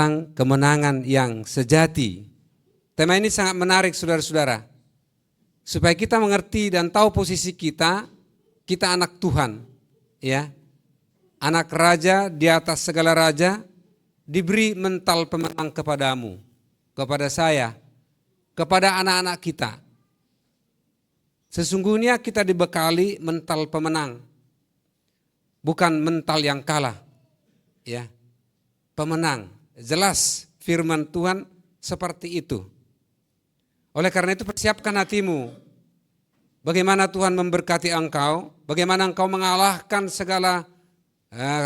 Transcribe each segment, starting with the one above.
tentang kemenangan yang sejati. Tema ini sangat menarik saudara-saudara. Supaya kita mengerti dan tahu posisi kita anak Tuhan, ya. Anak raja di atas segala raja, diberi mental pemenang kepadamu, kepada saya, kepada anak-anak kita. Sesungguhnya kita dibekali mental pemenang, bukan mental yang kalah, ya. Pemenang, jelas firman Tuhan seperti itu. Oleh karena itu persiapkan hatimu. Bagaimana Tuhan memberkati engkau, bagaimana engkau mengalahkan segala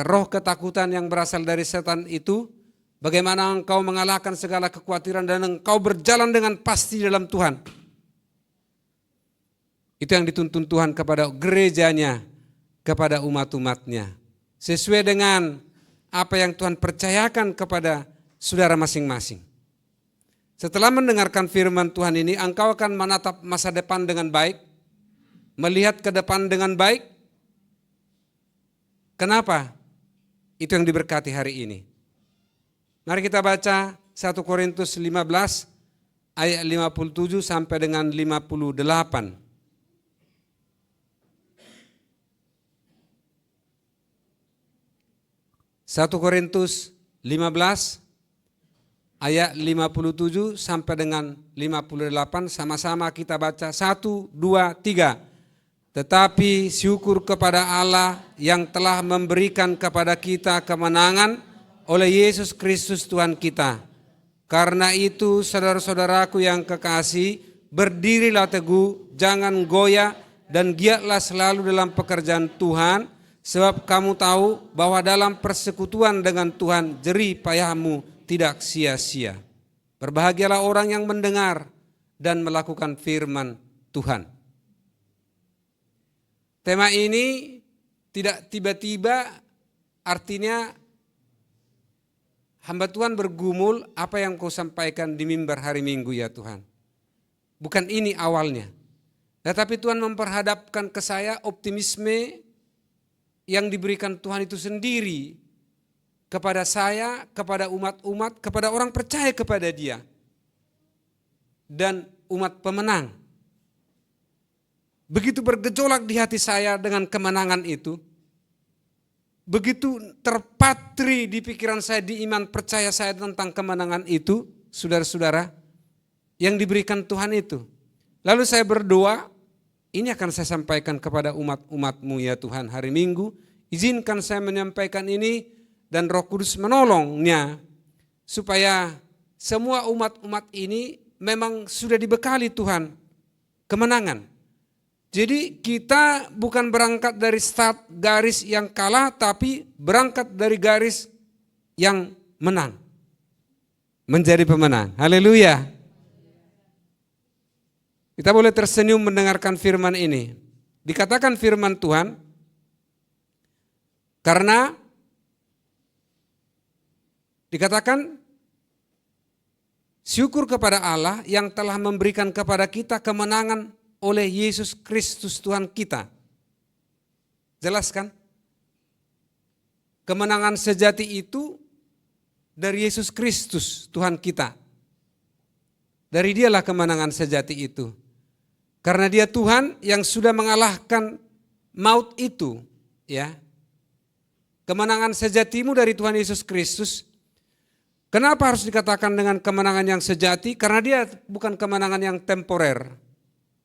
roh ketakutan yang berasal dari setan itu, bagaimana engkau mengalahkan segala kekhawatiran dan engkau berjalan dengan pasti dalam Tuhan. Itu yang dituntun Tuhan kepada gerejanya, kepada umat-umatnya. Sesuai dengan apa yang Tuhan percayakan kepada saudara masing-masing. Setelah mendengarkan firman Tuhan ini, engkau akan menatap masa depan dengan baik, melihat ke depan dengan baik. Kenapa? Itu yang diberkati hari ini. Mari kita baca 1 Korintus 15 ayat 57 sampai dengan 58. 1 Korintus 15 ayat 57 sampai dengan 58, sama-sama kita baca 1, 2, 3. Tetapi syukur kepada Allah yang telah memberikan kepada kita kemenangan oleh Yesus Kristus Tuhan kita. Karena itu saudara-saudaraku yang kekasih, berdirilah teguh, jangan goyah dan giatlah selalu dalam pekerjaan Tuhan. Sebab kamu tahu bahwa dalam persekutuan dengan Tuhan jerih payahmu tidak sia-sia. Berbahagialah orang yang mendengar dan melakukan firman Tuhan. Tema ini tidak tiba-tiba, artinya hamba Tuhan bergumul apa yang kau sampaikan di mimbar hari Minggu ya Tuhan. Bukan ini awalnya. Tetapi Tuhan memperhadapkan ke saya optimisme yang diberikan Tuhan itu sendiri kepada saya, kepada umat-umat, kepada orang percaya kepada Dia. Dan umat pemenang. Begitu bergejolak di hati saya dengan kemenangan itu. Begitu terpatri di pikiran saya, di iman percaya saya tentang kemenangan itu, saudara-saudara, yang diberikan Tuhan itu. Lalu saya berdoa, ini akan saya sampaikan kepada umat-umat-Mu ya Tuhan hari Minggu. Izinkan saya menyampaikan ini dan Roh Kudus menolongnya. Supaya semua umat-umat ini memang sudah dibekali Tuhan kemenangan. Jadi kita bukan berangkat dari start garis yang kalah, tapi berangkat dari garis yang menang. Menjadi pemenang. Haleluya. Kita boleh tersenyum mendengarkan firman ini. Dikatakan firman Tuhan, karena dikatakan syukur kepada Allah yang telah memberikan kepada kita kemenangan oleh Yesus Kristus Tuhan kita. Jelas kan? Kemenangan sejati itu dari Yesus Kristus Tuhan kita. Dari Dialah kemenangan sejati itu. Karena Dia Tuhan yang sudah mengalahkan maut itu, ya. Kemenangan sejatimu dari Tuhan Yesus Kristus. Kenapa harus dikatakan dengan kemenangan yang sejati? Karena Dia bukan kemenangan yang temporer.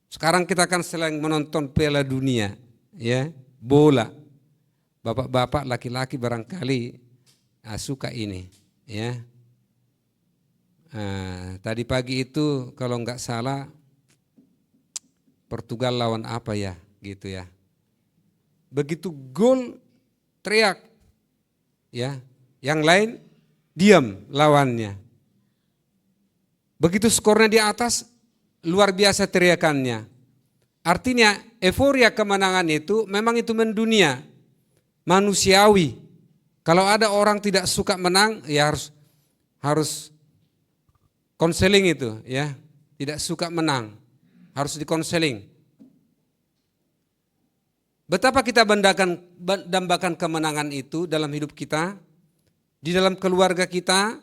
Sekarang kita akan sedang menonton Piala Dunia, ya, bola. Bapak-bapak, laki-laki barangkali suka ini, ya. Tadi pagi itu kalau nggak salah Portugal lawan apa ya, gitu ya. Begitu gol teriak, ya. Yang lain diam lawannya. Begitu skornya di atas, luar biasa teriakannya. Artinya euforia kemenangan itu memang itu mendunia, manusiawi. Kalau ada orang tidak suka menang, ya harus konseling itu, ya. Tidak suka menang, harus dikonseling. Betapa kita dambakan kemenangan itu dalam hidup kita, di dalam keluarga kita,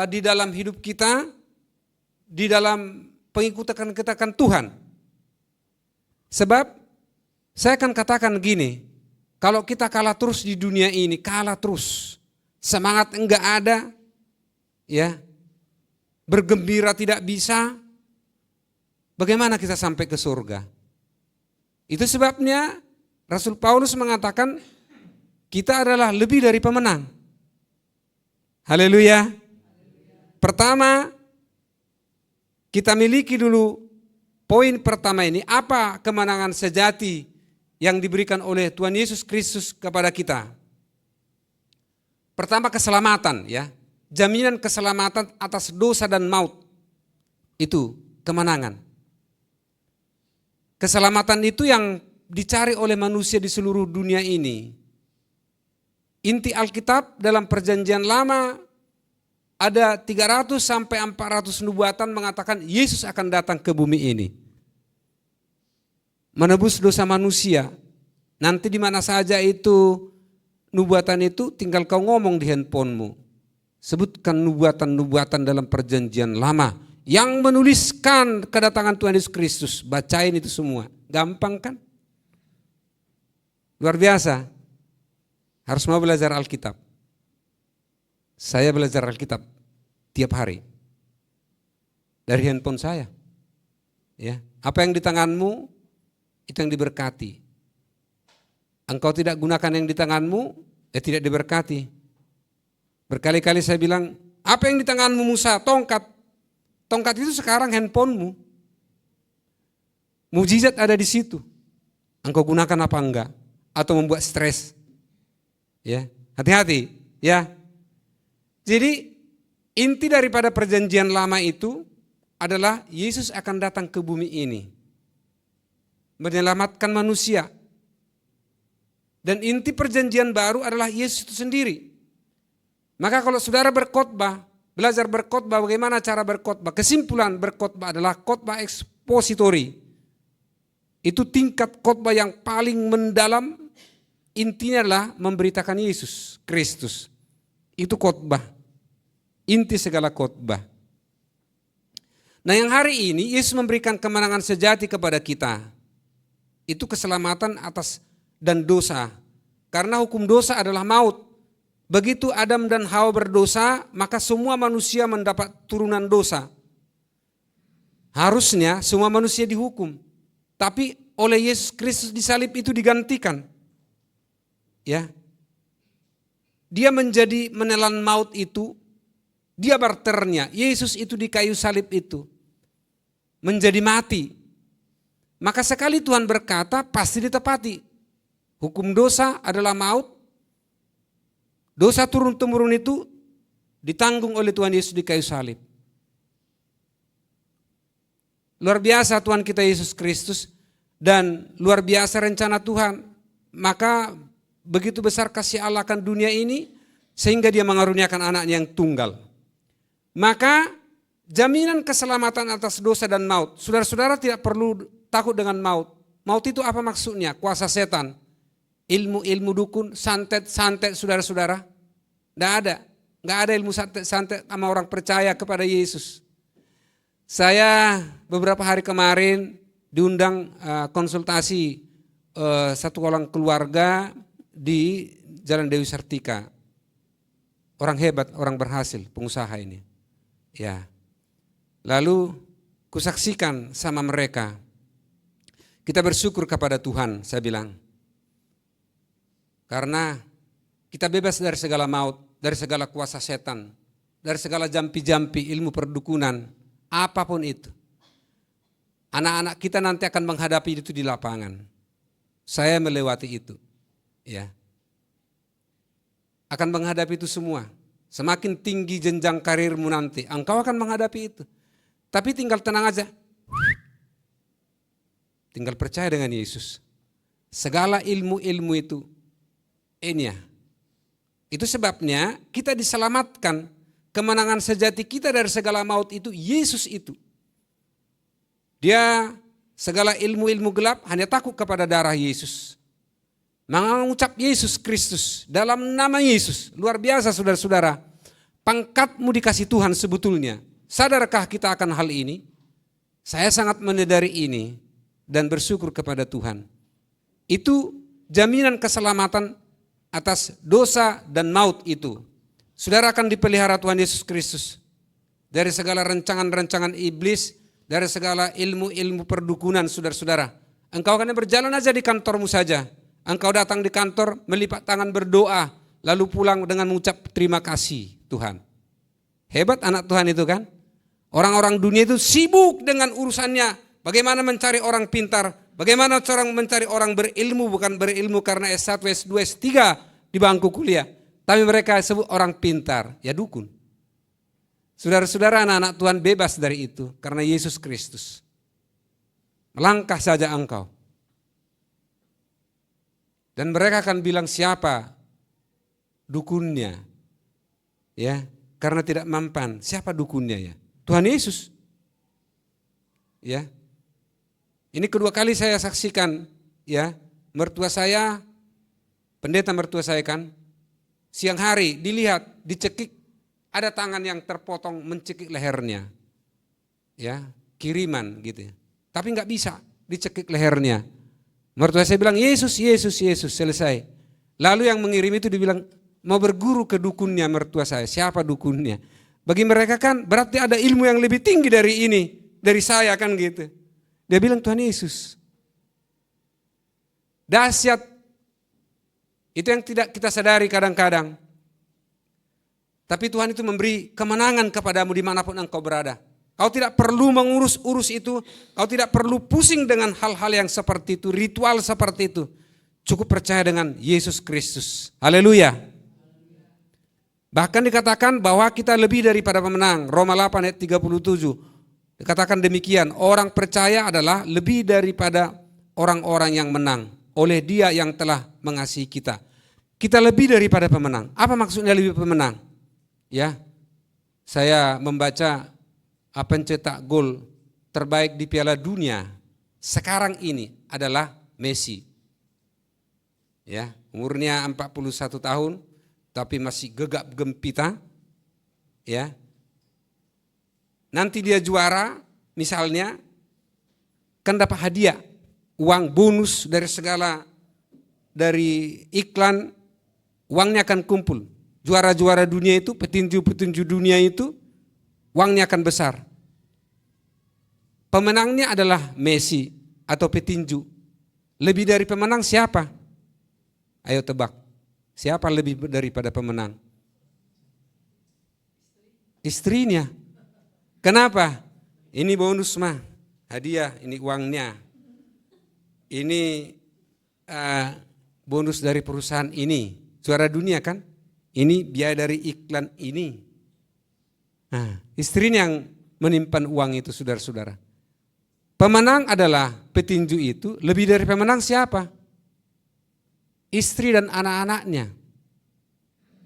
di dalam hidup kita, di dalam pengikutan kita akan Tuhan. Sebab saya akan katakan gini, kalau kita kalah terus di dunia ini, kalah terus, semangat enggak ada, ya, bergembira tidak bisa, bagaimana kita sampai ke surga? Itu sebabnya Rasul Paulus mengatakan kita adalah lebih dari pemenang. Haleluya. Pertama, kita miliki dulu poin pertama ini, apa kemenangan sejati yang diberikan oleh Tuhan Yesus Kristus kepada kita. Pertama, keselamatan, ya. Jaminan keselamatan atas dosa dan maut. Itu kemenangan. Keselamatan itu yang dicari oleh manusia di seluruh dunia ini. Inti Alkitab dalam Perjanjian Lama ada 300 sampai 400 nubuatan mengatakan Yesus akan datang ke bumi ini. Menebus dosa manusia. Nanti di mana saja itu nubuatan itu, tinggal kau ngomong di handphonemu. Sebutkan nubuatan-nubuatan dalam Perjanjian Lama yang menuliskan kedatangan Tuhan Yesus Kristus. Bacain itu semua. Gampang kan? Luar biasa. Harus mau belajar Alkitab. Saya belajar Alkitab tiap hari. Dari handphone saya. Ya, apa yang di tanganmu, itu yang diberkati. Engkau tidak gunakan yang di tanganmu, tidak diberkati. Berkali-kali saya bilang, apa yang di tanganmu Musa? Tongkat. Tongkat itu sekarang handphonemu. Mujizat ada di situ. Engkau gunakan apa enggak? Atau membuat stres. Ya, hati-hati, ya. Jadi inti daripada Perjanjian Lama itu adalah Yesus akan datang ke bumi ini, menyelamatkan manusia. Dan inti Perjanjian Baru adalah Yesus itu sendiri. Maka kalau saudara berkhotbah, belajar berkhotbah, bagaimana cara berkhotbah? Kesimpulan berkhotbah adalah khotbah ekspositori. Itu tingkat khotbah yang paling mendalam. Intinya adalah memberitakan Yesus Kristus. Itu khotbah. Inti segala khotbah. Nah, yang hari ini Yesus memberikan kemenangan sejati kepada kita. Itu keselamatan atas dan dosa. Karena hukum dosa adalah maut. Begitu Adam dan Hawa berdosa, maka semua manusia mendapat turunan dosa. Harusnya semua manusia dihukum. Tapi oleh Yesus Kristus di salib itu digantikan. Ya, dia menjadi menelan maut itu, dia barternya, Yesus itu di kayu salib itu, menjadi mati. Maka sekali Tuhan berkata pasti ditepati. Hukum dosa adalah maut, dosa turun-temurun itu ditanggung oleh Tuhan Yesus di kayu salib. Luar biasa Tuhan kita Yesus Kristus dan luar biasa rencana Tuhan. Maka begitu besar kasih Allah akan dunia ini sehingga dia mengaruniakan anaknya yang tunggal. Maka jaminan keselamatan atas dosa dan maut. Saudara-saudara tidak perlu takut dengan maut. Maut itu apa maksudnya? Kuasa setan. Ilmu-ilmu dukun, santet-santet saudara-saudara. Tidak ada. Nggak ada ilmu santet-santet sama orang percaya kepada Yesus. Saya beberapa hari kemarin diundang konsultasi satu orang keluarga di Jalan Dewi Sartika. Orang hebat, orang berhasil, pengusaha ini. Ya. Lalu kusaksikan sama mereka. Kita bersyukur kepada Tuhan, saya bilang. Karena kita bebas dari segala maut, dari segala kuasa setan, dari segala jampi-jampi ilmu perdukunan, apapun itu. Anak-anak kita nanti akan menghadapi itu di lapangan. Saya melewati itu. Ya. Akan menghadapi itu semua. Semakin tinggi jenjang karirmu nanti, engkau akan menghadapi itu. Tapi tinggal tenang aja. Tinggal percaya dengan Yesus. Segala ilmu-ilmu itu ini ya. Itu sebabnya kita diselamatkan. Kemenangan sejati kita dari segala maut itu Yesus itu. Dia segala ilmu-ilmu gelap hanya takut kepada darah Yesus. Mengucap Yesus Kristus dalam nama Yesus. Luar biasa saudara-saudara. pangkatmu dikasih Tuhan sebetulnya. Sadarkah kita akan hal ini? Saya sangat menyadari ini dan bersyukur kepada Tuhan. Itu jaminan keselamatan atas dosa dan maut itu. Saudara akan dipelihara Tuhan Yesus Kristus dari segala rancangan-rancangan iblis, dari segala ilmu-ilmu perdukunan, saudara-saudara. Engkau akan berjalan aja di kantormu saja. Engkau datang di kantor, melipat tangan berdoa, lalu pulang dengan mengucap terima kasih Tuhan. Hebat anak Tuhan itu kan. Orang-orang dunia itu sibuk dengan urusannya. Bagaimana mencari orang pintar. Bagaimana orang mencari orang berilmu. Bukan berilmu karena S1, S2, S3 di bangku kuliah. Tapi mereka sebut orang pintar. Ya dukun. Saudara-saudara, anak-anak Tuhan bebas dari itu. Karena Yesus Kristus. Melangkah saja engkau. Dan mereka akan bilang siapa dukunnya. Ya. Karena tidak mempan, siapa dukunnya ya? Tuhan Yesus. Ya. Ini kedua kali saya saksikan, ya, mertua saya, pendeta mertua saya kan, siang hari dilihat, dicekik, ada tangan yang terpotong mencekik lehernya. Ya, kiriman gitu ya. Tapi enggak bisa dicekik lehernya. Mertua saya bilang, Yesus, Yesus, Yesus, selesai. Lalu yang mengirim itu dibilang, mau berguru ke dukunnya mertua saya. Siapa dukunnya? Bagi mereka kan berarti ada ilmu yang lebih tinggi dari ini. Dari saya kan gitu. Dia bilang Tuhan Yesus. Dahsyat. Itu yang tidak kita sadari kadang-kadang. Tapi Tuhan itu memberi kemenangan kepadamu dimanapun engkau berada. Kau tidak perlu mengurus-urus itu. Kau tidak perlu pusing dengan hal-hal yang seperti itu. Ritual seperti itu. Cukup percaya dengan Yesus Kristus. Haleluya. Bahkan dikatakan bahwa kita lebih daripada pemenang. Roma 8 ayat 37. Dikatakan demikian. Orang percaya adalah lebih daripada orang-orang yang menang. Oleh Dia yang telah mengasihi kita. Kita lebih daripada pemenang. Apa maksudnya lebih pemenang? Ya, saya membaca pencetak gol terbaik di Piala Dunia sekarang ini adalah Messi. Ya, umurnya 41 tahun. Tapi masih gegap gempita, ya. Nanti dia juara, misalnya, kan dapat hadiah, uang bonus dari iklan, uangnya akan kumpul. Juara-juara dunia itu, petinju-petinju dunia itu, uangnya akan besar. Pemenangnya adalah Messi atau petinju. Lebih dari pemenang siapa? Ayo tebak. Siapa lebih daripada pemenang? Istrinya. Kenapa? Ini bonus mah, hadiah, ini uangnya. Ini bonus dari perusahaan ini. Juara dunia kan? Ini biaya dari iklan ini. Nah, istrinya yang menyimpan uang itu, saudara-saudara. Pemenang adalah petinju itu, lebih dari pemenang siapa? Istri dan anak-anaknya.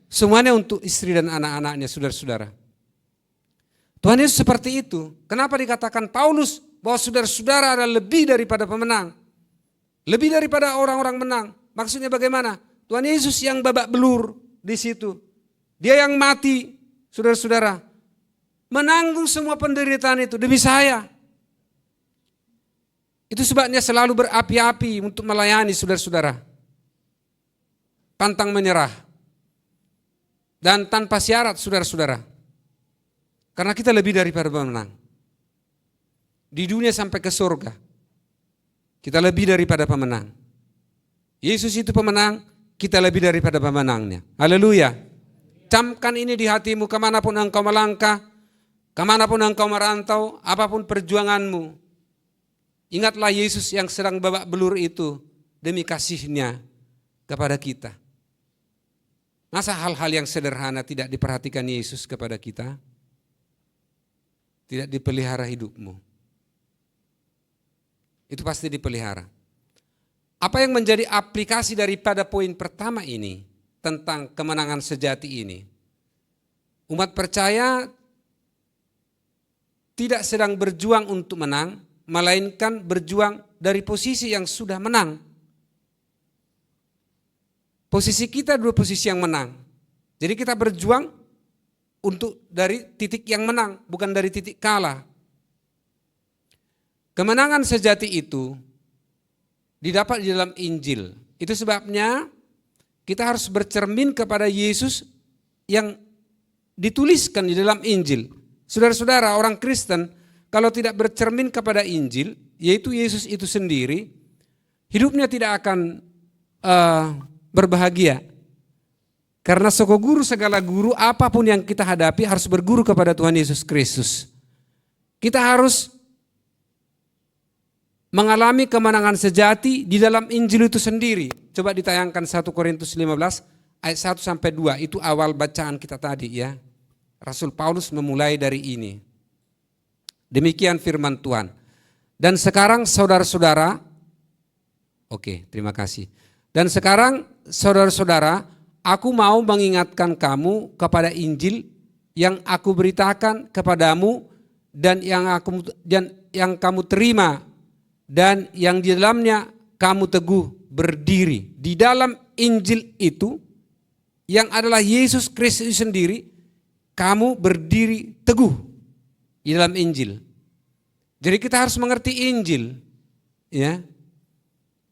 Semuanya untuk istri dan anak-anaknya, saudara-saudara. Tuhan Yesus seperti itu. Kenapa dikatakan Paulus bahwa saudara-saudara adalah lebih daripada pemenang? Lebih daripada orang-orang menang. Maksudnya bagaimana? Tuhan Yesus yang babak belur di situ. Dia yang mati, saudara-saudara. Menanggung semua penderitaan itu demi saya. Itu sebabnya selalu berapi-api untuk melayani saudara-saudara. Pantang menyerah. Dan tanpa syarat saudara-saudara. Karena kita lebih daripada pemenang. Di dunia sampai ke surga. Kita lebih daripada pemenang. Yesus itu pemenang, kita lebih daripada pemenangnya. Haleluya. Camkan ini di hatimu kemanapun engkau melangkah. Kemanapun engkau merantau, apapun perjuanganmu. Ingatlah Yesus yang sedang babak belur itu demi kasihnya kepada kita. Masa hal-hal yang sederhana tidak diperhatikan Yesus kepada kita? Tidak dipelihara hidupmu. Itu pasti dipelihara. Apa yang menjadi aplikasi daripada poin pertama ini tentang kemenangan sejati ini? Umat percaya tidak sedang berjuang untuk menang, melainkan berjuang dari posisi yang sudah menang. Posisi kita dua posisi yang menang. Jadi kita berjuang untuk dari titik yang menang, bukan dari titik kalah. Kemenangan sejati itu didapat di dalam Injil. Itu sebabnya kita harus bercermin kepada Yesus yang dituliskan di dalam Injil. Saudara-saudara, orang Kristen kalau tidak bercermin kepada Injil, yaitu Yesus itu sendiri, hidupnya tidak akan berbahagia. Karena guru segala guru, apapun yang kita hadapi harus berguru kepada Tuhan Yesus Kristus. Kita harus mengalami kemenangan sejati di dalam Injil itu sendiri. Coba ditayangkan 1 Korintus 15 ayat 1 sampai 2, itu awal bacaan kita tadi ya. Rasul Paulus memulai dari ini. Demikian firman Tuhan. Dan sekarang saudara-saudara, oke, terima kasih. Dan sekarang saudara-saudara, aku mau mengingatkan kamu kepada Injil yang aku beritakan kepadamu dan yang kamu terima dan yang di dalamnya kamu teguh berdiri. Di dalam Injil itu yang adalah Yesus Kristus sendiri, kamu berdiri teguh di dalam Injil. Jadi kita harus mengerti Injil, ya.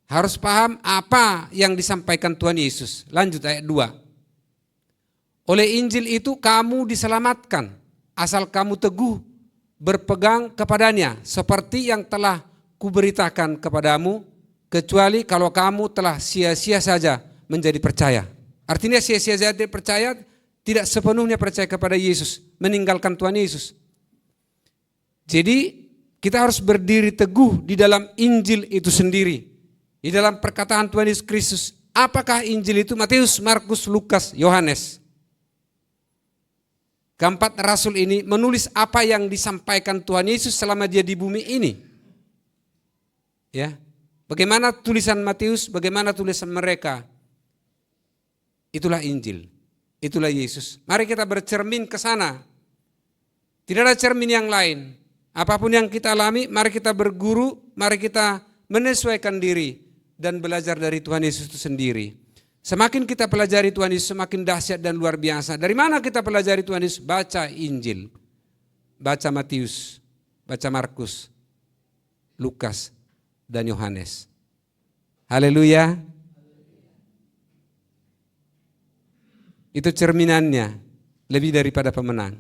Harus paham apa yang disampaikan Tuhan Yesus. Lanjut ayat 2. Oleh Injil itu kamu diselamatkan, asal kamu teguh berpegang kepadanya, seperti yang telah kuberitakan kepadamu, kecuali kalau kamu telah sia-sia saja menjadi percaya. Artinya sia-sia saja percaya, tidak sepenuhnya percaya kepada Yesus, meninggalkan Tuhan Yesus. Jadi kita harus berdiri teguh di dalam Injil itu sendiri. Di dalam perkataan Tuhan Yesus Kristus. Apakah Injil itu? Matius, Markus, Lukas, Yohanes. Keempat rasul ini menulis apa yang disampaikan Tuhan Yesus selama dia di bumi ini. Ya. Bagaimana tulisan Matius, bagaimana tulisan mereka? Itulah Injil. Itulah Yesus. Mari kita bercermin ke sana. Tidak ada cermin yang lain. Apapun yang kita alami, mari kita berguru, mari kita menyesuaikan diri dan belajar dari Tuhan Yesus itu sendiri. Semakin kita pelajari Tuhan Yesus, semakin dahsyat dan luar biasa. Dari mana kita pelajari Tuhan Yesus? Baca Injil. Baca Matius, baca Markus, Lukas, dan Yohanes. Haleluya. Itu cerminannya, lebih daripada pemenang.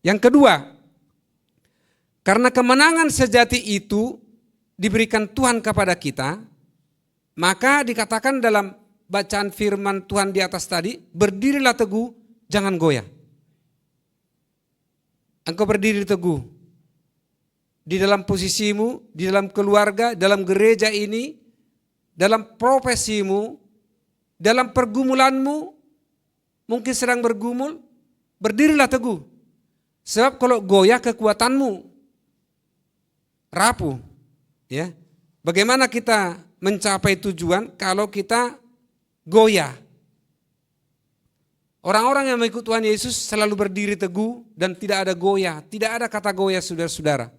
Yang kedua, karena kemenangan sejati itu diberikan Tuhan kepada kita, maka dikatakan dalam bacaan firman Tuhan di atas tadi, berdirilah teguh, jangan goyah. Engkau berdiri teguh di dalam posisimu, di dalam keluarga, dalam gereja ini, dalam profesimu, dalam pergumulanmu, mungkin sedang bergumul, berdirilah teguh. Sebab kalau goyah kekuatanmu rapuh. Ya. Bagaimana kita mencapai tujuan kalau kita goyah? Orang-orang yang mengikut Tuhan Yesus selalu berdiri teguh dan tidak ada goyah. Tidak ada kata goyah, saudara-saudara.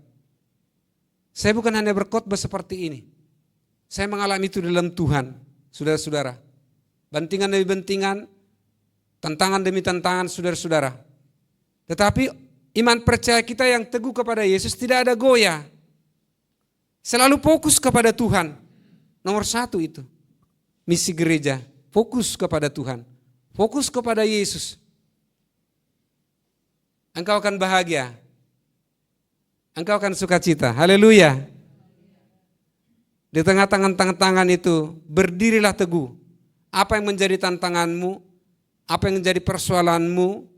Saya bukan hanya berkhotbah seperti ini. Saya mengalami itu dalam Tuhan, saudara-saudara. Bantingan demi bantingan, tantangan demi tantangan, saudara-saudara. Tetapi iman percaya kita yang teguh kepada Yesus tidak ada goyah. Selalu fokus kepada Tuhan. Nomor satu itu. Misi gereja. Fokus kepada Tuhan. Fokus kepada Yesus. Engkau akan bahagia. Engkau akan sukacita. Haleluya. Di tengah tangan itu berdirilah teguh. Apa yang menjadi tantanganmu? Apa yang menjadi persoalanmu?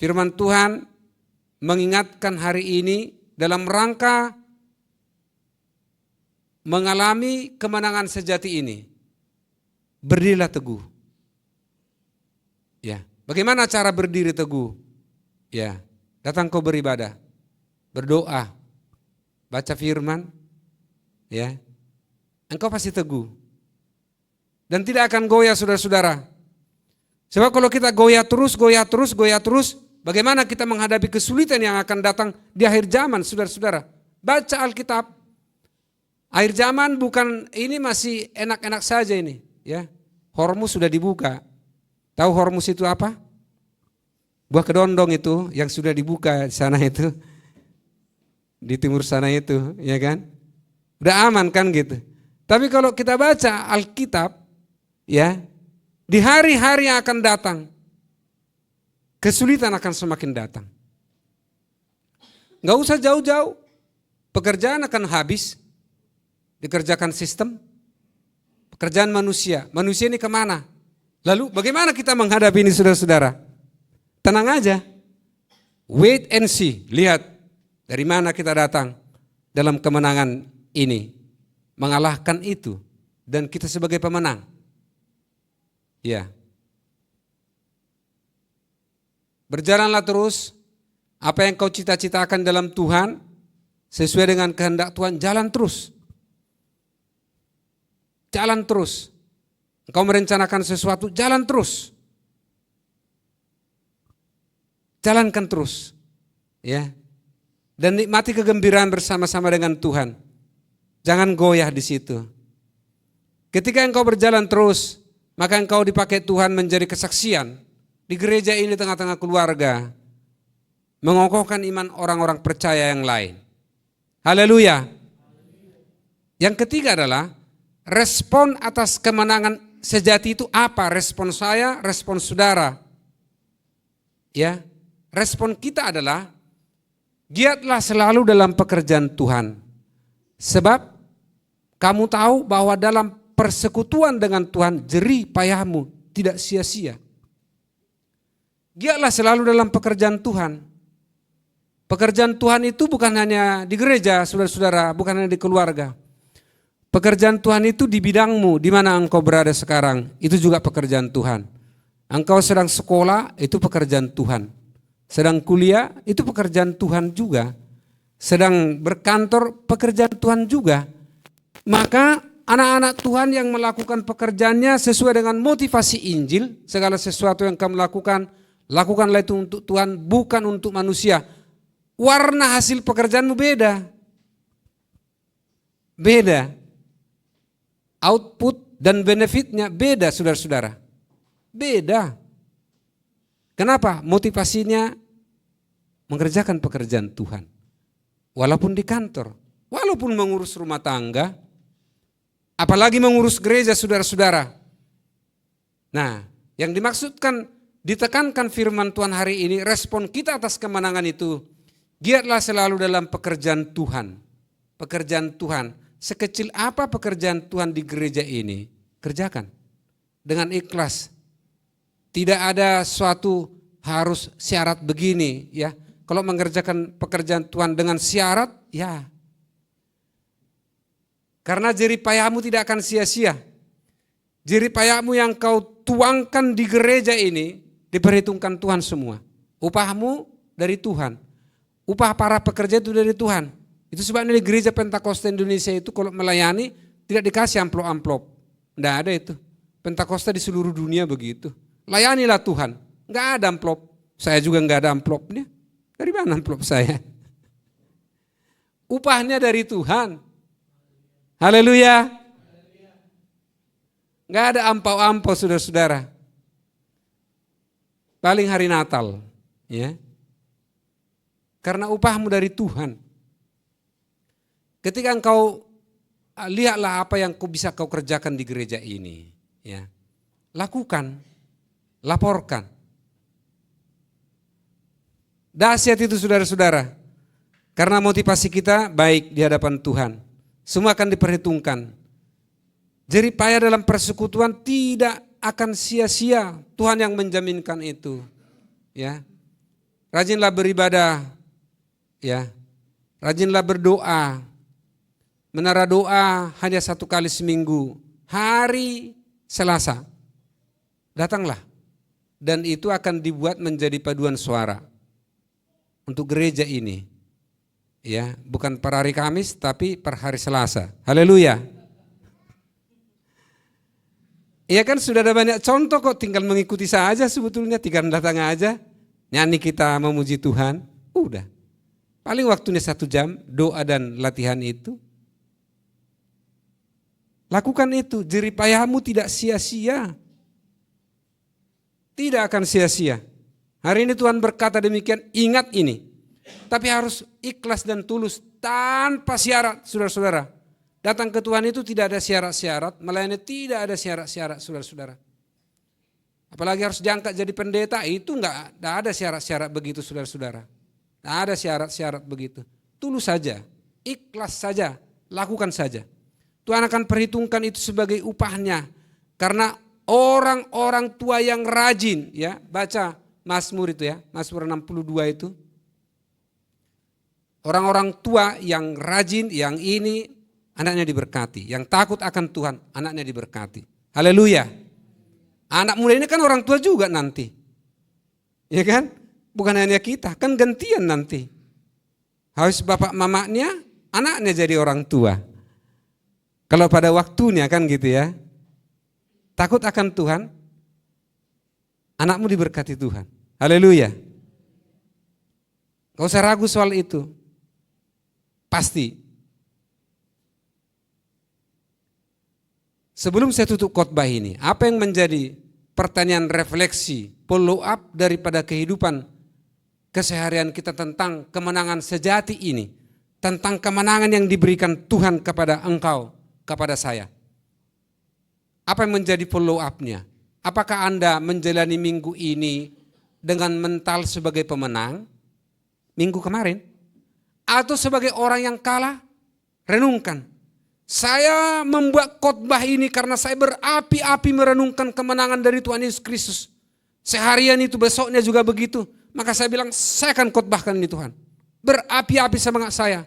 Firman Tuhan mengingatkan hari ini dalam rangka mengalami kemenangan sejati ini. Berdirilah teguh. Ya, bagaimana cara berdiri teguh? Ya, datang kau beribadah, berdoa, baca firman, ya. Engkau pasti teguh. Dan tidak akan goyah, saudara-saudara. Sebab kalau kita goyah terus, bagaimana kita menghadapi kesulitan yang akan datang di akhir zaman, saudara-saudara? Baca Alkitab. Akhir zaman bukan ini masih enak-enak saja ini, ya. Hormus sudah dibuka. Tahu Hormus itu apa? Buah kedondong itu yang sudah dibuka di sana itu, di timur sana itu, ya kan? Udah aman kan gitu. Tapi kalau kita baca Alkitab, ya, di hari-hari yang akan datang, kesulitan akan semakin datang. Nggak usah jauh-jauh, pekerjaan akan habis, dikerjakan sistem, pekerjaan manusia. Manusia ini kemana? Lalu bagaimana kita menghadapi ini saudara-saudara? Tenang aja, wait and see, lihat dari mana kita datang dalam kemenangan ini. Mengalahkan itu, dan kita sebagai pemenang. Ya. Berjalanlah terus, apa yang kau cita-citakan dalam Tuhan, sesuai dengan kehendak Tuhan, jalan terus. Jalan terus. Engkau merencanakan sesuatu, jalan terus. Jalankan terus. Ya. Dan nikmati kegembiraan bersama-sama dengan Tuhan. Jangan goyah di situ. Ketika engkau berjalan terus, maka engkau dipakai Tuhan menjadi kesaksian di gereja ini, tengah-tengah keluarga, mengokohkan iman orang-orang percaya yang lain. Haleluya. Yang ketiga adalah respon atas kemenangan sejati itu apa? Respon saya, respon saudara. Ya, respon kita adalah giatlah selalu dalam pekerjaan Tuhan. Sebab kamu tahu bahwa dalam persekutuan dengan Tuhan jerih payahmu tidak sia-sia. Giatlah selalu dalam pekerjaan Tuhan. Pekerjaan Tuhan itu bukan hanya di gereja, saudara-saudara, bukan hanya di keluarga. Pekerjaan Tuhan itu di bidangmu, di mana engkau berada sekarang, itu juga pekerjaan Tuhan. Engkau sedang sekolah, itu pekerjaan Tuhan. Sedang kuliah, itu pekerjaan Tuhan juga. Sedang berkantor, pekerjaan Tuhan juga. Maka anak-anak Tuhan yang melakukan pekerjaannya sesuai dengan motivasi Injil, segala sesuatu yang kamu lakukan, lakukanlah itu untuk Tuhan, bukan untuk manusia. Warna hasil pekerjaanmu beda. Beda. Output dan benefitnya beda, saudara-saudara. Beda. Kenapa? Motivasinya mengerjakan pekerjaan Tuhan. Walaupun di kantor, walaupun mengurus rumah tangga, apalagi mengurus gereja, saudara-saudara. Nah, yang dimaksudkan, ditekankan firman Tuhan hari ini, respon kita atas kemenangan itu, giatlah selalu dalam pekerjaan Tuhan. Pekerjaan Tuhan, sekecil apa pekerjaan Tuhan di gereja ini, kerjakan dengan ikhlas. Tidak ada suatu harus syarat begini, ya. Kalau mengerjakan pekerjaan Tuhan dengan syarat, ya. Karena jerih payahmu tidak akan sia-sia. Jerih payahmu yang kau tuangkan di gereja ini diperhitungkan Tuhan semua. Upahmu dari Tuhan. Upah para pekerja itu dari Tuhan. Itu sebabnya di gereja Pentakosta Indonesia itu kalau melayani tidak dikasih amplop-amplop. Tidak ada itu. Pentakosta di seluruh dunia begitu. Layanilah Tuhan. Enggak ada amplop. Saya juga enggak ada amplopnya. Dari mana amplop saya? Upahnya dari Tuhan. Haleluya. Enggak ada ampau-ampau, saudara-saudara. Paling hari Natal, ya. Karena upahmu dari Tuhan. Ketika engkau lihatlah apa yang bisa kau kerjakan di gereja ini, ya. Lakukan, laporkan. Dahsyat itu, saudara-saudara. Karena motivasi kita baik di hadapan Tuhan. Semua akan diperhitungkan. Jerih payah dalam persekutuan tidak akan sia-sia. Tuhan yang menjaminkan itu. Ya. Rajinlah beribadah. Ya. Rajinlah berdoa. Menara doa hanya 1 kali seminggu. Hari Selasa. Datanglah. Dan itu akan dibuat menjadi paduan suara. Untuk gereja ini. Ya, bukan per hari Kamis tapi per hari Selasa. Haleluya. Iya kan sudah ada banyak contoh kok, tinggal mengikuti saja sebetulnya, tinggal datang aja. Nyanyi kita memuji Tuhan, udah. Paling waktunya 1 jam, doa dan latihan itu. Lakukan itu, jerih payahmu tidak sia-sia. Tidak akan sia-sia. Hari ini Tuhan berkata demikian, ingat ini. Tapi harus ikhlas dan tulus tanpa syarat, saudara-saudara. Datang ke Tuhan itu tidak ada syarat-syarat, melayani tidak ada syarat-syarat, saudara-saudara. Apalagi harus diangkat jadi pendeta, itu enggak ada syarat-syarat begitu, saudara-saudara. Tidak ada syarat-syarat begitu. Tulus saja, ikhlas saja, lakukan saja. Tuhan akan perhitungkan itu sebagai upahnya. Karena orang-orang tua yang rajin, ya, baca Mazmur itu ya, Mazmur 62 itu. Orang-orang tua yang rajin, yang ini anaknya diberkati. Yang takut akan Tuhan, anaknya diberkati. Haleluya. Anak muda ini kan orang tua juga nanti. Ya kan? Bukan hanya kita, kan gantian nanti. Harus bapak mamanya, anaknya jadi orang tua. Kalau pada waktunya kan gitu ya. Takut akan Tuhan, anakmu diberkati Tuhan. Haleluya. Gak usah ragu soal itu. Pasti. Sebelum saya tutup khotbah ini, apa yang menjadi pertanyaan refleksi, follow up daripada kehidupan keseharian kita tentang kemenangan sejati ini, tentang kemenangan yang diberikan Tuhan kepada engkau, kepada saya. Apa yang menjadi follow up-nya? Apakah Anda menjalani minggu ini dengan mental sebagai pemenang, minggu kemarin? Atau sebagai orang yang kalah? Renungkan. Saya membuat khotbah ini karena saya berapi-api merenungkan kemenangan dari Tuhan Yesus Kristus. Seharian itu, besoknya juga begitu. Maka saya bilang, saya akan khotbahkan ini Tuhan. Berapi-api semangat saya.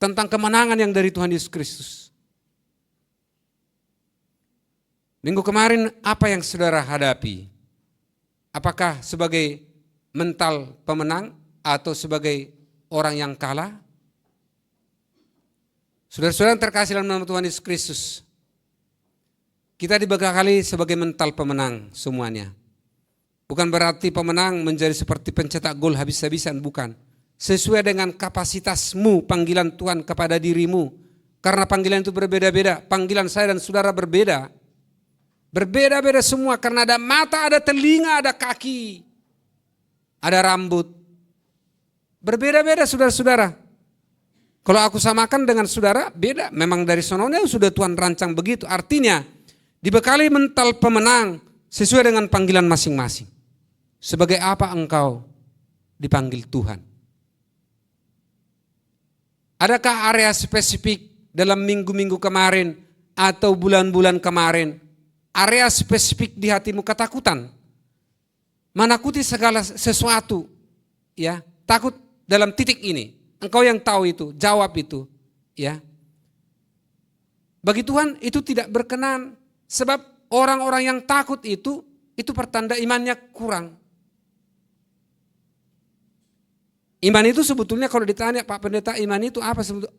Tentang kemenangan yang dari Tuhan Yesus Kristus. Minggu kemarin apa yang saudara hadapi? Apakah sebagai mental pemenang atau sebagai orang yang kalah? Saudara-saudara yang terkasih dalam nama Tuhan Yesus Kristus, kita dibekali sebagai mental pemenang semuanya. Bukan berarti pemenang menjadi seperti pencetak gol habis-habisan, bukan. Sesuai dengan kapasitasmu, panggilan Tuhan kepada dirimu. Karena panggilan itu berbeda-beda, panggilan saya dan saudara berbeda. Berbeda-beda semua karena ada mata, ada telinga, ada kaki, ada rambut. Berbeda-beda saudara-saudara. Kalau aku samakan dengan saudara, beda. Memang dari sononya sudah Tuhan rancang begitu. Artinya, dibekali mental pemenang sesuai dengan panggilan masing-masing. Sebagai apa engkau dipanggil Tuhan? Adakah area spesifik dalam minggu-minggu kemarin atau bulan-bulan kemarin? Area spesifik di hatimu ketakutan, menakuti segala sesuatu, ya, takut dalam titik ini. Engkau yang tahu itu, jawab itu, ya. Bagi Tuhan itu tidak berkenan, sebab orang-orang yang takut itu pertanda imannya kurang. Iman itu sebetulnya kalau ditanya Pak Pendeta, iman itu apa sebetulnya?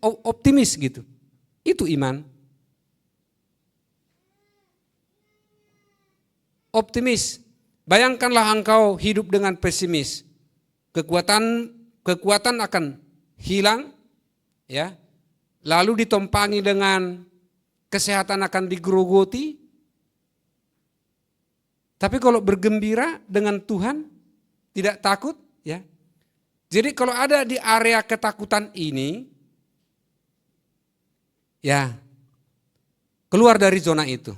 Optimis gitu. Itu iman. Optimis. Bayangkanlah engkau hidup dengan pesimis. Kekuatan akan hilang, ya. Lalu ditompangi dengan kesehatan akan digerogoti. Tapi kalau bergembira dengan Tuhan, tidak takut, ya. Jadi kalau ada di area ketakutan ini, ya, keluar dari zona itu.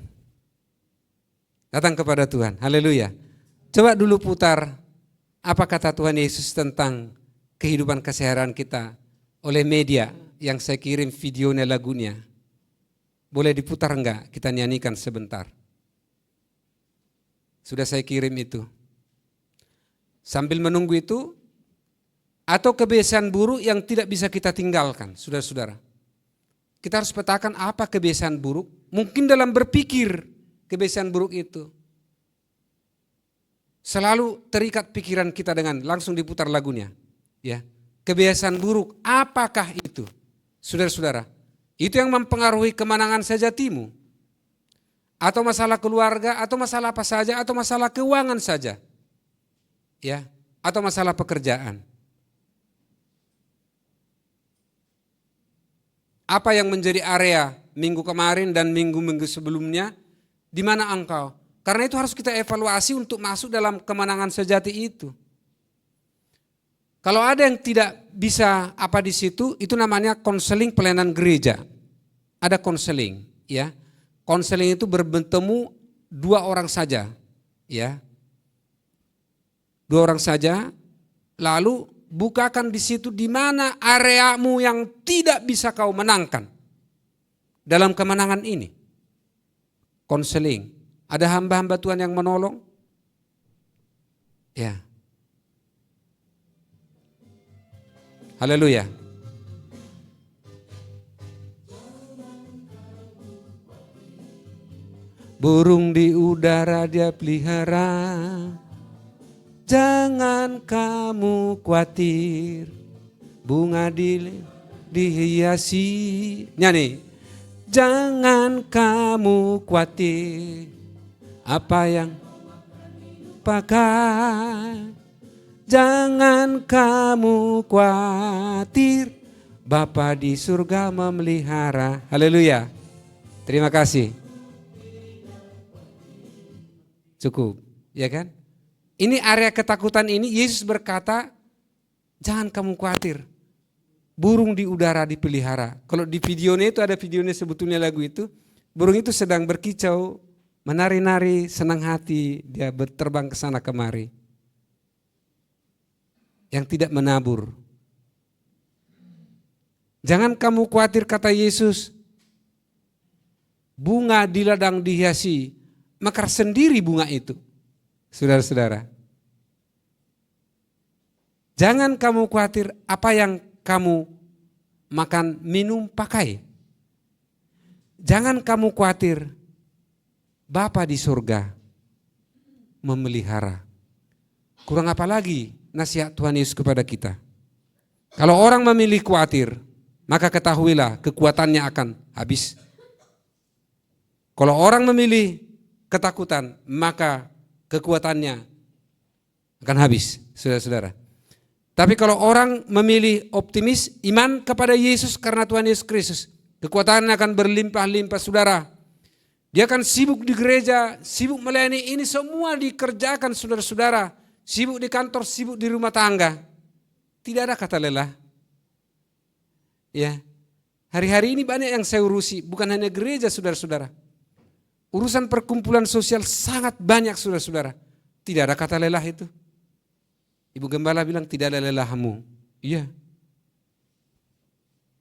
Datang kepada Tuhan, haleluya. Coba dulu putar apa kata Tuhan Yesus tentang kehidupan keseharian kita oleh media yang saya kirim videonya, lagunya. Boleh diputar enggak? Kita nyanyikan sebentar. Sudah saya kirim itu. Sambil menunggu itu, atau kebiasaan buruk yang tidak bisa kita tinggalkan, saudara-saudara. Kita harus petakan apa kebiasaan buruk, mungkin dalam berpikir, kebiasaan buruk itu selalu terikat pikiran kita dengan, langsung diputar lagunya, ya. Kebiasaan buruk, apakah itu? Saudara-saudara, itu yang mempengaruhi kemenangan sejatimu, atau masalah keluarga, atau masalah apa saja, atau masalah keuangan saja, ya, atau masalah pekerjaan. Apa yang menjadi area minggu kemarin dan minggu-minggu sebelumnya, di mana engkau Karena itu harus kita evaluasi untuk masuk dalam kemenangan sejati itu. Kalau ada yang tidak bisa apa di situ, itu namanya konseling pelayanan gereja. Ada konseling, ya. Konseling itu bertemu 2 orang saja, ya. 2 orang saja, lalu bukakan di situ di mana areamu yang tidak bisa kau menangkan dalam kemenangan ini. Konseling. Ada hamba-hamba Tuhan yang menolong? Ya. Haleluya. Burung di udara dia pelihara, jangan kamu khawatir. Bunga dihiasi, nyanyi. Jangan kamu khawatir, apa yang pakai. Jangan kamu khawatir, Bapa di surga memelihara. Haleluya. Terima kasih. Cukup, ya kan? Ini area ketakutan ini Yesus berkata, jangan kamu khawatir. Burung di udara dipelihara. Kalau di videonya itu ada videonya sebetulnya lagu itu, burung itu sedang berkicau, menari-nari, senang hati, dia terbang ke sana kemari. Yang tidak menabur. Jangan kamu khawatir, kata Yesus. Bunga di ladang dihiasi, mekar sendiri bunga itu. Saudara-saudara. Jangan kamu khawatir apa yang kamu makan, minum, pakai. Jangan kamu khawatir, Bapa di surga memelihara. Kurang apa lagi nasihat Tuhan Yesus kepada kita? Kalau orang memilih khawatir, maka ketahuilah kekuatannya akan habis. Kalau orang memilih ketakutan, maka kekuatannya akan habis, saudara-saudara. Tapi kalau orang memilih optimis, iman kepada Yesus karena Tuhan Yesus Kristus, kekuatannya akan berlimpah-limpah, saudara. Dia akan sibuk di gereja, sibuk melayani, ini semua dikerjakan, saudara-saudara. Sibuk di kantor, sibuk di rumah tangga. Tidak ada kata lelah. Ya, hari-hari ini banyak yang saya urusi, bukan hanya gereja, saudara-saudara. Urusan perkumpulan sosial sangat banyak, saudara-saudara. Tidak ada kata lelah itu. Ibu Gembala bilang tidak ada lelahmu. Iya.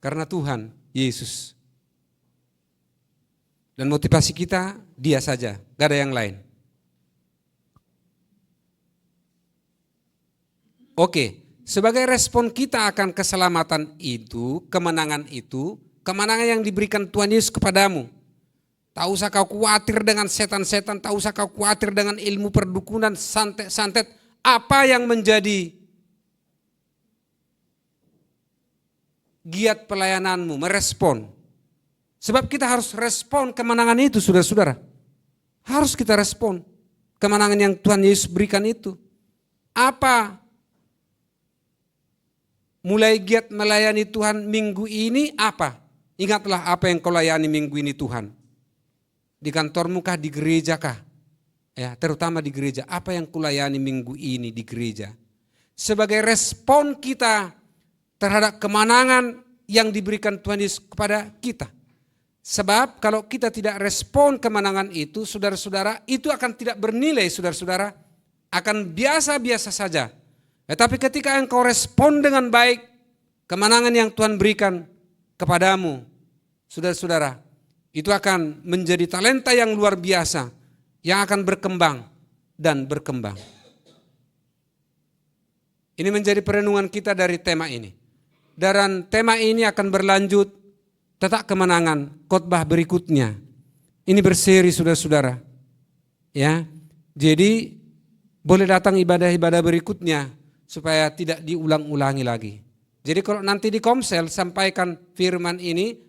Karena Tuhan, Yesus. Dan motivasi kita, Dia saja, gak ada yang lain. Oke, sebagai respon kita akan keselamatan itu, kemenangan yang diberikan Tuhan Yesus kepadamu. Tak usah kau khawatir dengan setan-setan, tak usah kau khawatir dengan ilmu perdukunan, santet-santet. Apa yang menjadi giat pelayananmu, merespon. Sebab kita harus respon kemenangan itu, saudara-saudara. Harus kita respon kemenangan yang Tuhan Yesus berikan itu. Apa? Mulai giat melayani Tuhan minggu ini apa? Ingatlah apa yang kau layani minggu ini Tuhan. Di kantormu kah, di gereja kah? Ya, terutama di gereja. Apa yang kulayani minggu ini di gereja? Sebagai respon kita terhadap kemenangan yang diberikan Tuhan Yesus kepada kita. Sebab kalau kita tidak respon kemenangan itu, saudara-saudara, itu akan tidak bernilai, saudara-saudara. Akan biasa-biasa saja. Tetapi ketika engkau respon dengan baik kemenangan yang Tuhan berikan kepadamu, saudara-saudara, itu akan menjadi talenta yang luar biasa yang akan berkembang dan berkembang. Ini menjadi perenungan kita dari tema ini. Dan tema ini akan berlanjut tetap kemenangan khotbah berikutnya. Ini berseri, saudara-saudara. Ya. Jadi boleh datang ibadah-ibadah berikutnya supaya tidak diulang-ulangi lagi. Jadi kalau nanti di Komsel sampaikan firman ini,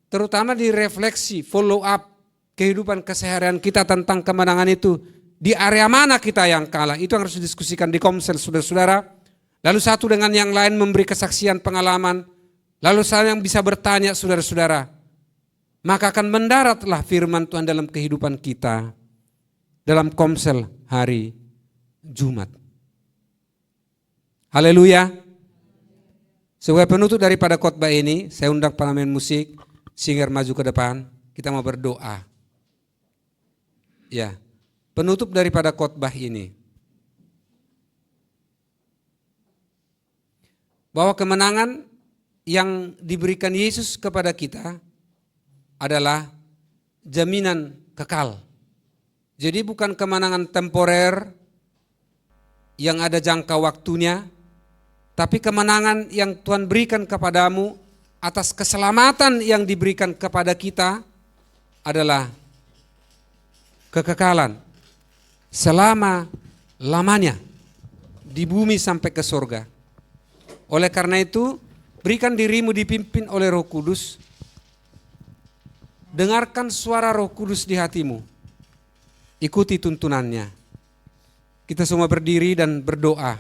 terutama di refleksi, follow up kehidupan keseharian kita tentang kemenangan itu. Di area mana kita yang kalah, itu harus didiskusikan di Komsel, saudara-saudara. Lalu satu dengan yang lain memberi kesaksian pengalaman. Lalu saya yang bisa bertanya, saudara-saudara. Maka akan mendaratlah firman Tuhan dalam kehidupan kita. dalam komsel hari Jumat. Haleluya. Sebagai penutup daripada khotbah ini, saya undang pemain musik, singer maju ke depan, kita mau berdoa. Ya, penutup daripada khotbah ini. Bahwa kemenangan yang diberikan Yesus kepada kita adalah jaminan kekal. Jadi bukan kemenangan temporer yang ada jangka waktunya, tapi kemenangan yang Tuhan berikan kepadamu atas keselamatan yang diberikan kepada kita adalah kekekalan selama-lamanya di bumi sampai ke surga. Oleh karena itu, berikan dirimu dipimpin oleh Roh Kudus. Dengarkan suara Roh Kudus di hatimu. Ikuti tuntunannya. Kita semua berdiri dan berdoa.